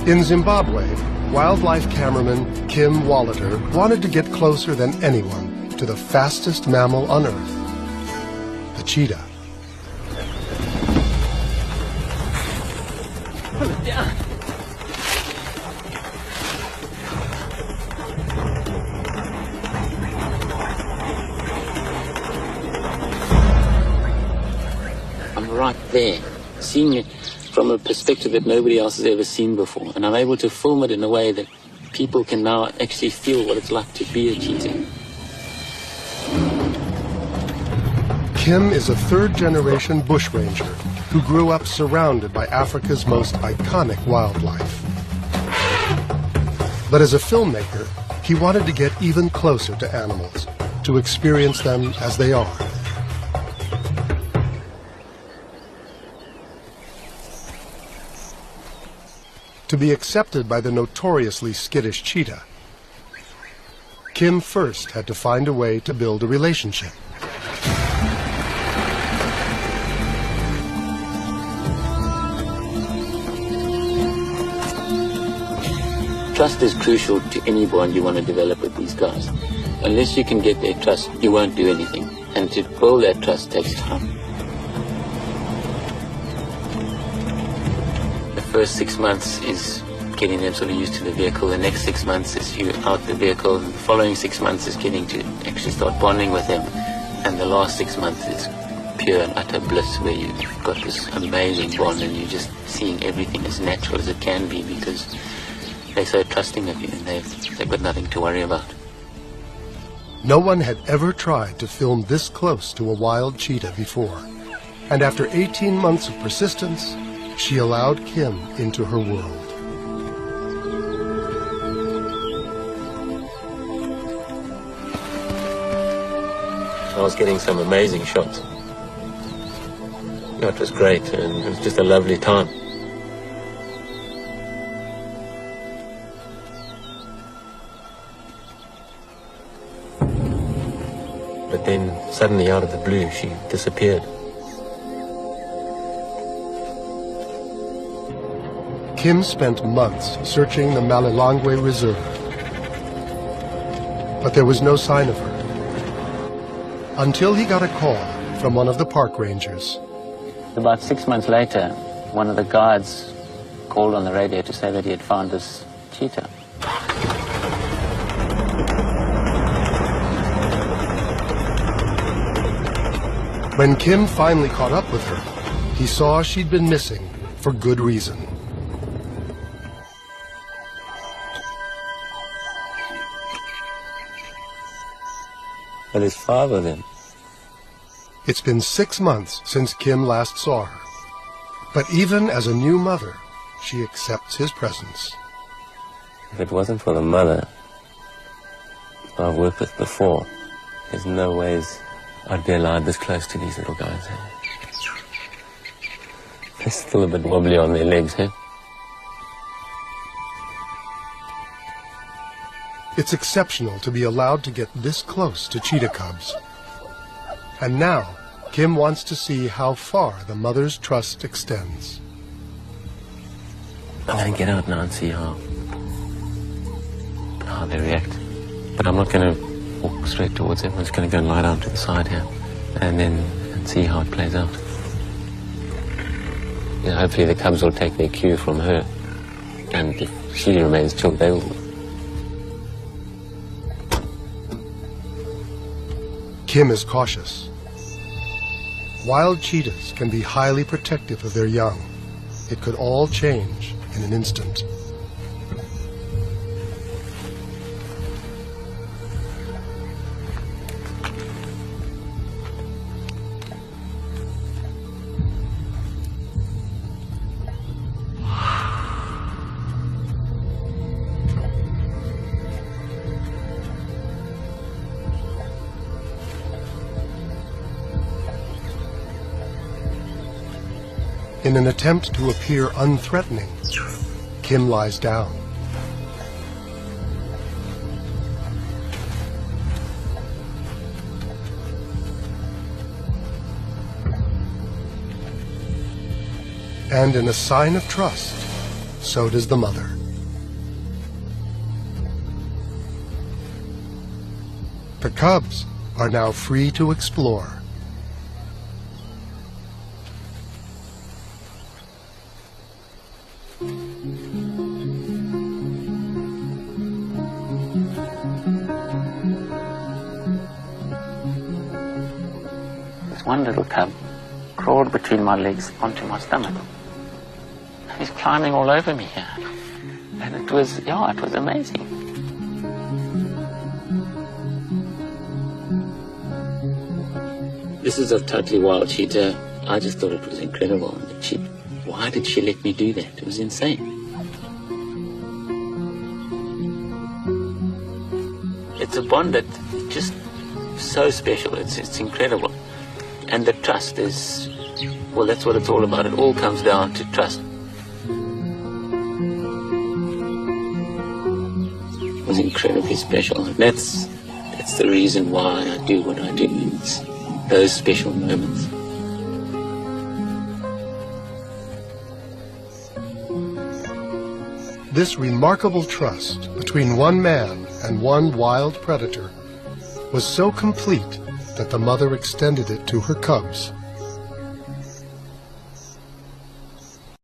In Zimbabwe, wildlife cameraman Kim Wوليتر wanted to get closer than anyone to the fastest mammal on Earth, the cheetah. Pull it down. I'm right there, seeing it from a perspective that nobody else has ever seen before. And I'm able to film it in a way that people can now actually feel what it's like to be a cheetah. Kim is a third-generation bushranger who grew up surrounded by Africa's most iconic wildlife. But as a filmmaker, he wanted to get even closer to animals, to experience them as they are. To be accepted by the notoriously skittish cheetah, Kim first had to find a way to build a relationship. Trust is crucial to any bond you want to develop with these guys. Unless you can get their trust, you won't do anything. And to build that trust takes time. The first 6 months is getting them sort of used to the vehicle. The next 6 months is you out the vehicle. The following 6 months is getting to actually start bonding with them. And the last 6 months is pure and utter bliss, where you've got this amazing bond and you're just seeing everything as natural as it can be, because they're so trusting of you and they've got nothing to worry about. No one had ever tried to film this close to a wild cheetah before. And after 18 months of persistence, she allowed Kim into her world. I was getting some amazing shots. It was great, and it was just a lovely time. But then, suddenly out of the blue, she disappeared. Kim spent months searching the Malilongwe Reserve, but there was no sign of her, until he got a call from one of the park rangers. About 6 months later, one of the guards called on the radio to say that he had found this cheetah. When Kim finally caught up with her, he saw she'd been missing for good reason. But his father then? It's been 6 months since Kim last saw her. But even as a new mother, she accepts his presence. If it wasn't for the mother I've worked with before, there's no ways I'd be allowed this close to these little guys. They're still a bit wobbly on their legs, eh? It's exceptional to be allowed to get this close to cheetah cubs. And now, Kim wants to see how far the mother's trust extends. I'm going to get out now and see how they react. But I'm not going to walk straight towards them. I'm just going to go and lie down to the side here and see how it plays out. You know, hopefully the cubs will take their cue from her. And if she remains chilled, they will. Kim is cautious. Wild cheetahs can be highly protective of their young. It could all change in an instant. In an attempt to appear unthreatening, Kim lies down. And in a sign of trust, so does the mother. The cubs are now free to explore. One little cub crawled between my legs onto my stomach. He's climbing all over me here. And it was amazing. This is a totally wild cheetah. I just thought it was incredible. Why did she let me do that? It was insane. It's a bond that just so special. It's incredible. And the trust is, well, that's what it's all about. It all comes down to trust. It was incredibly special. And that's the reason why I do what I do. It's those special moments. This remarkable trust between one man and one wild predator was so complete that the mother extended it to her cubs.